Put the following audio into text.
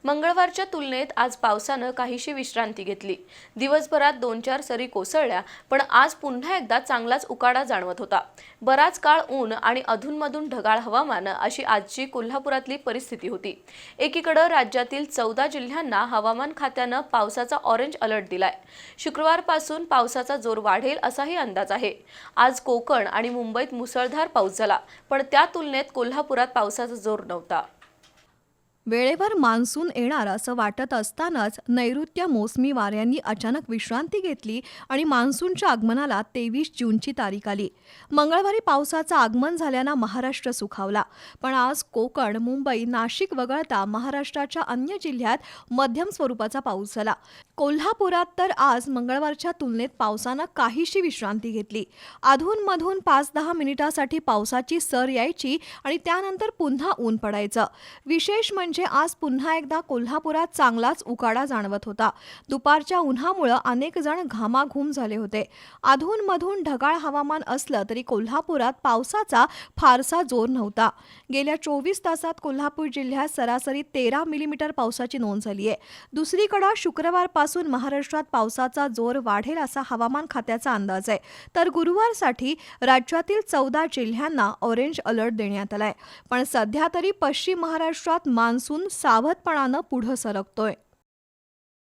मंगळवारच्या तुलनेत आज पावसानं काहीशी विश्रांती घेतली। दिवसभरात 2-4 सरी कोसळल्या, पण आज पुन्हा एकदा चांगलाच उकाडा जाणवत होता। बराच काळ ऊन आणि अधूनमधून ढगाळ हवामान अशी आजची कोल्हापुरातली परिस्थिती होती। एकीकडे राज्यातील 14 जिल्ह्यांना हवामान खात्यानं पावसाचा ऑरेंज अलर्ट दिलाय। शुक्रवारपासून पावसाचा जोर वाढेल असाही अंदाज आहे। आज कोकण आणि मुंबईत मुसळधार पाऊस झाला, पण त्या तुलनेत कोल्हापुरात पावसाचा जोर नव्हता। वेळेवर मान्सून येणार असं वाटत असतानाच नैऋत्य मोसमी वाऱ्यांनी अचानक विश्रांती घेतली आणि मान्सूनच्या आगमनाला 23 जूनची तारीख आली। मंगळवारी पावसाचं आगमन झाल्यानं महाराष्ट्र सुखावला, पण आज कोकण, मुंबई, नाशिक वगळता महाराष्ट्राच्या अन्य जिल्ह्यात मध्यम स्वरूपाचा पाऊस झाला। कोल्हापुरात तर आज मंगळवारच्या तुलनेत पावसानं काहीशी विश्रांती घेतली। अधूनमधून 5-10 मिनिटांसाठी पावसाची सर यायची आणि त्यानंतर पुन्हा ऊन पडायचं। विशेष म्हणजे आज पुन्हा एकदा कोल्हापुरात चांगलाच उकाडा जाणवत होता। दुपारच्या उन्हामुळे अनेक जण घामाघूम झाले होते। अधूनमधून ढगाळ हवामान असलं तरी कोल्हापुरात पावसाचा फारसा जोर नव्हता। गेल्या 24 तासात कोल्हापूर जिल्ह्यात सरासरी 13 मिलीमीटर पावसाची नोंद झाली आहे। दुसरीकडे शुक्रवारपासून महाराष्ट्रात पावसाचा जोर वाढेल असा हवामान खात्याचा अंदाज आहे, तर गुरुवारसाठी राज्यातील 14 जिल्ह्यांना ऑरेंज अलर्ट देण्यात आलाय। पण सध्या तरी पश्चिम महाराष्ट्रात मान्सून सावधपणानं पुढे सरकतोय।